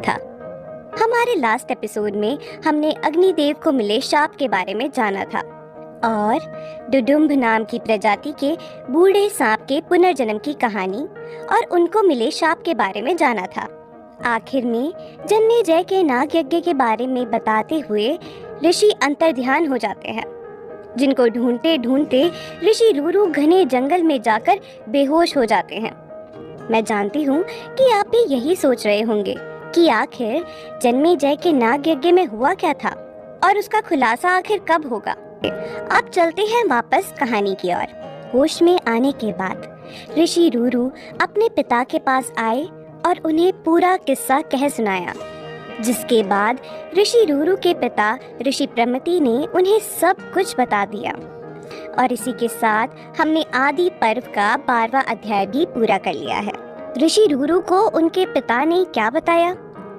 था। हमारे last episode में हमने अग्निदेव को मिले शाप के बारे में जाना था और डुडुम्ब नाम की प्रजाति के बूढ़े सांप के पुनर्जन्म की कहानी और उनको मिले शाप के बारे में जाना था। आखिर में जन्मेजय के नाग यज्ञ के बारे में बताते हुए ऋषि अंतर्ध्यान हो जाते हैं, जिनको ढूंढते ढूंढते ऋषि रूरू घने जंगल में जाकर बेहोश हो जाते हैं। मैं जानती हूँ कि आप भी यही सोच रहे होंगे कि आखिर जन्मेजय के नाग यज्ञ में हुआ क्या था और उसका खुलासा आखिर कब होगा। अब चलते हैं वापस कहानी की ओर। होश में आने के बाद ऋषि रूरू अपने पिता के पास आए और उन्हें पूरा किस्सा कह सुनाया, जिसके बाद ऋषि रूरू के पिता ऋषि प्रमति ने उन्हें सब कुछ बता दिया। और इसी के साथ हमने आदि पर्व का 12वां अध्याय भी पूरा कर लिया है। ऋषि रूरू को उनके पिता ने क्या बताया,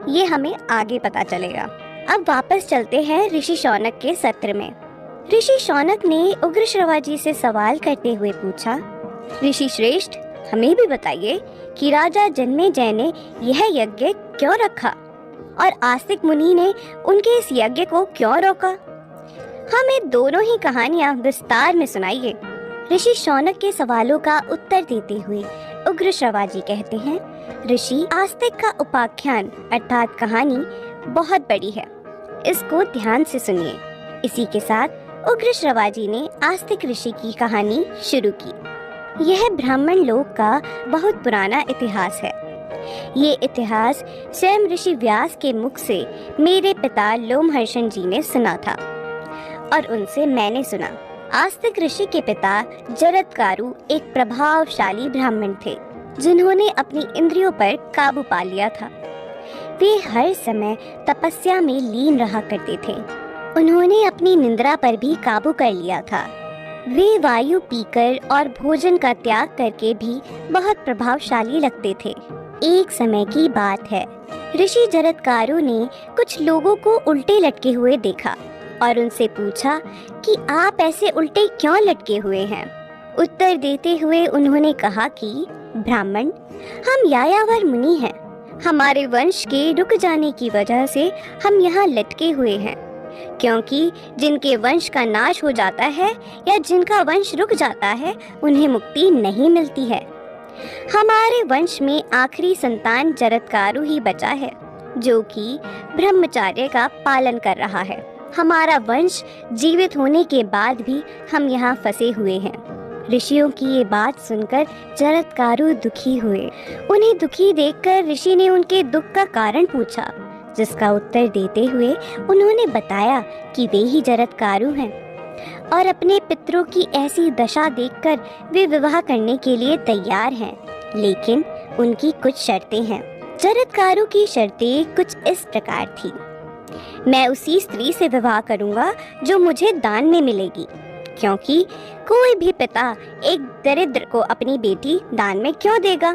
ये हमें आगे पता चलेगा। अब वापस चलते हैं ऋषि शौनक के सत्र में। ऋषि शौनक ने उग्रश्रवा जी से सवाल करते हुए पूछा, ऋषि श्रेष्ठ, हमें भी बताइए कि राजा जन्मेजय ने यह यज्ञ क्यों रखा और आस्तिक मुनि ने उनके इस यज्ञ को क्यों रोका। हमें दोनों ही कहानियां विस्तार में सुनाइए। ऋषि शौनक के सवालों का उत्तर देते हुए उग्रश्रवा जी कहते हैं, ऋषि, आस्तिक का उपाख्यान अर्थात कहानी बहुत बड़ी है, इसको ध्यान से सुनिए। इसी के साथ उग्रश्रवा जी ने आस्तिक ऋषि की कहानी शुरू की। यह ब्राह्मण लोक का बहुत पुराना इतिहास है। ये इतिहास स्वयं ऋषि व्यास के मुख से मेरे पिता लोमहर्षण जी ने सुना था और उनसे मैंने सुना। आस्तिक ऋषि के पिता जरत्कारु एक प्रभावशाली ब्राह्मण थे, जिन्होंने अपनी इंद्रियों पर काबू पा लिया था। वे हर समय तपस्या में लीन रहा करते थे। उन्होंने अपनी निंद्रा पर भी काबू कर लिया था। वे वायु पीकर और भोजन का त्याग करके भी बहुत प्रभावशाली लगते थे। एक समय की बात है, ऋषि जरत्कारु ने कुछ लोगों को उल्टे लटके हुए देखा और उनसे पूछा कि आप ऐसे उल्टे क्यों लटके हुए हैं। उत्तर देते हुए उन्होंने कहा कि ब्राह्मण, हम यायावर मुनि हैं। हमारे वंश के रुक जाने की वजह से हम यहाँ लटके हुए हैं, क्योंकि जिनके वंश का नाश हो जाता है या जिनका वंश रुक जाता है, उन्हें मुक्ति नहीं मिलती है। हमारे वंश में आखिरी संतान जरत्कारु ही बचा है, जो कि ब्रह्मचर्य का पालन कर रहा है। हमारा वंश जीवित होने के बाद भी हम यहाँ फंसे हुए हैं। ऋषियों की ये बात सुनकर जरत्कारु दुखी हुए। उन्हें दुखी देखकर ऋषि ने उनके दुख का कारण पूछा, जिसका उत्तर देते हुए उन्होंने बताया कि वे ही जरत्कारु हैं और अपने पितरों की ऐसी दशा देखकर वे विवाह करने के लिए तैयार हैं, लेकिन उनकी कुछ शर्तें हैं। जरत्कारु की शर्तें कुछ इस प्रकार थी, मैं उसी स्त्री से विवाह करूंगा जो मुझे दान में मिलेगी, क्योंकि कोई भी पिता एक दरिद्र को अपनी बेटी दान में क्यों देगा।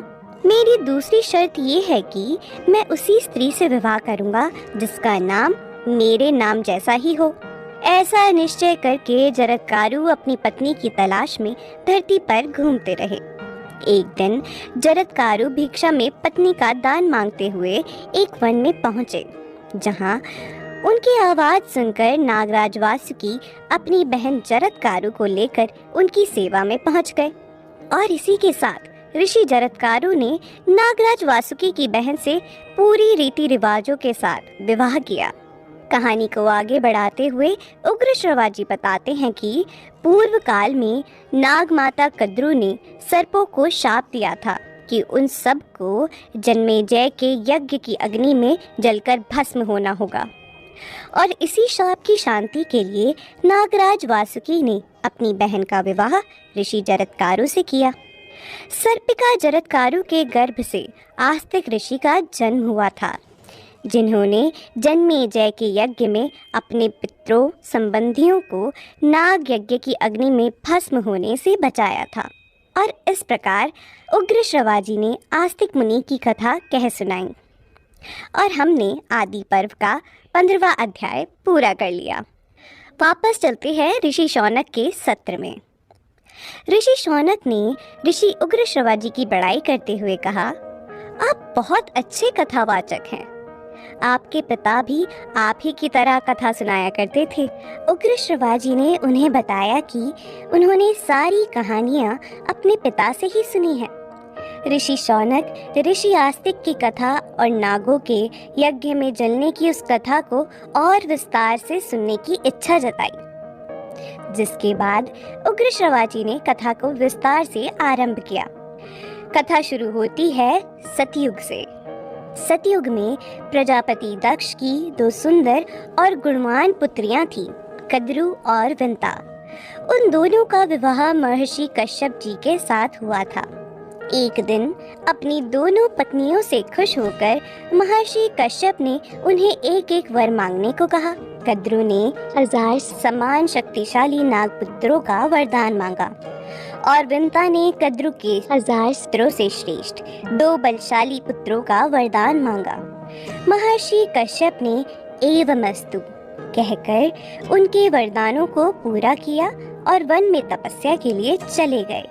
मेरी दूसरी शर्त ये है कि मैं उसी स्त्री से विवाह करूंगा जिसका नाम मेरे नाम जैसा ही हो। ऐसा निश्चय करके जरत्कारु अपनी पत्नी की तलाश में धरती पर घूमते रहे। एक दिन जरत्कारु भिक्षा में पत्नी का दान मांगते हुए एक वन में पहुंचे, जहां उनकी आवाज सुनकर नागराज वासुकी अपनी बहन जरत्कारु को लेकर उनकी सेवा में पहुंच गए और इसी के साथ ऋषि जरत्कारु ने नागराज वासुकी की बहन से पूरी रीति रिवाजों के साथ विवाह किया। कहानी को आगे बढ़ाते हुए उग्रश्रवा जी बताते हैं कि पूर्व काल में नाग माता कद्रू ने सर्पों को शाप दिया था कि उन सब को जन्मेजय के यज्ञ की अग्नि में जलकर भस्म होना होगा, और इसी शाप की शांति के लिए नागराज वासुकी ने अपनी बहन का विवाह ऋषि जरत्कारु से किया। सर्पिका जरत्कारु के गर्भ से आस्तिक ऋषि का जन्म हुआ था, जिन्होंने जन्मेजय के यज्ञ में अपने पितरों संबंधियों को नाग यज्ञ की अग्नि में भस्म होने से बचाया था। और इस प्रकार उग्रश्रवा जी ने आस्तिक मुनि की कथा कह सुनाई और हमने आदि पर्व का 15वां अध्याय पूरा कर लिया। वापस चलते हैं ऋषि शौनक के सत्र में। ऋषि शौनक ने ऋषि उग्रश्रवा जी की बड़ाई करते हुए कहा, आप बहुत अच्छे कथावाचक हैं। आपके पिता भी आप ही की तरह कथा सुनाया करते थे। उग्र श्रवाजी ने उन्हें बताया कि उन्होंने सारी कहानियाँ अपने पिता से ही सुनी है। ऋषि शौनक ऋषि आस्तिक की कथा और नागों के यज्ञ में जलने की उस कथा को और विस्तार से सुनने की इच्छा जताई, जिसके बाद उग्र श्रवाजी ने कथा को विस्तार से आरंभ किया। कथा शुरू होती है सतयुग से। सतयुग में प्रजापति दक्ष की 2 सुंदर और गुणवान पुत्रियां थीं, कद्रु और विंता। उन दोनों का विवाह महर्षि कश्यप जी के साथ हुआ था। एक दिन अपनी दोनों पत्नियों से खुश होकर महर्षि कश्यप ने उन्हें एक एक वर मांगने को कहा। कद्रु ने 1000 समान शक्तिशाली नागपुत्रों का वरदान मांगा और विंता ने कद्रु के 1000 पुत्रों से श्रेष्ठ 2 बलशाली पुत्रों का वरदान मांगा। महर्षि कश्यप ने एवमस्तु कहकर उनके वरदानों को पूरा किया और वन में तपस्या के लिए चले गए।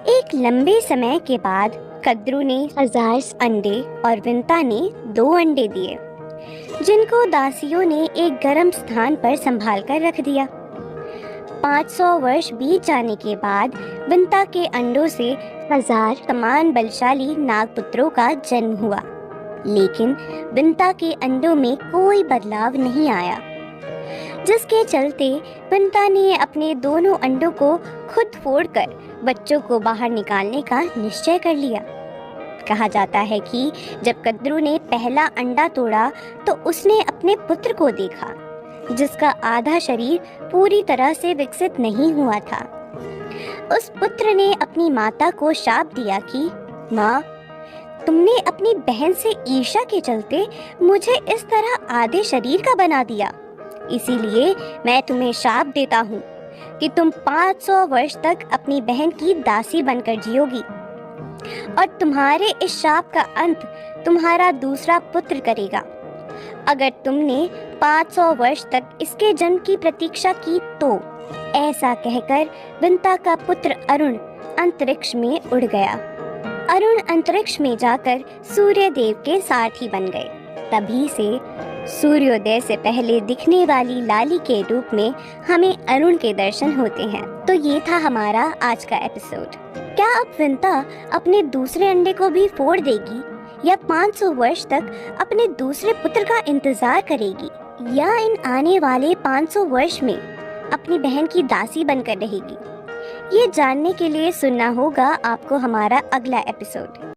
एक लंबे समय के बाद कद्रु ने 1000 अंडे और विंता ने 2 अंडे दिए, जिनको दासियों ने एक गर्म स्थान पर संभाल कर रख दिया। 500 वर्ष बीत जाने के बाद विंता के अंडों से 1000 समान बलशाली नागपुत्रों का जन्म हुआ, लेकिन विंता के अंडों में कोई बदलाव नहीं आया, जिसके चलते विंता ने अपने दोनों अंडों को खुद फोड़कर बच्चों को बाहर निकालने का निश्चय कर लिया। कहा जाता है कि जब कद्रु ने पहला अंडा तोड़ा तो उसने अपने पुत्र को देखा, जिसका आधा शरीर पूरी तरह से विकसित नहीं हुआ था। उस पुत्र ने अपनी माता को शाप दिया कि माँ, तुमने अपनी बहन से ईर्ष्या के चलते मुझे इस तरह आधे शरीर का बना दिया, इसीलिए मैं तुम्हें शाप देता हूँ कि तुम 500 वर्ष तक अपनी बहन की दासी बनकर जियोगी और तुम्हारे इस शाप का अंत तुम्हारा दूसरा पुत्र करेगा। अगर तुमने 500 वर्ष तक इसके जन्म की प्रतीक्षा की तो। ऐसा कहकर विंता का पुत्र अरुण अंतरिक्ष में उड़ गया। अरुण अंतरिक्ष में जाकर सूर्य देव के सारथी बन गए। तभी से सूर्योदय से पहले दिखने वाली लाली के रूप में हमें अरुण के दर्शन होते हैं। तो ये था हमारा आज का एपिसोड। क्या अब विंता अपने दूसरे अंडे को भी फोड़ देगी या 500 वर्ष तक अपने दूसरे पुत्र का इंतजार करेगी, या इन आने वाले 500 वर्ष में अपनी बहन की दासी बनकर रहेगी? ये जानने के लिए सुनना होगा आपको हमारा अगला एपिसोड।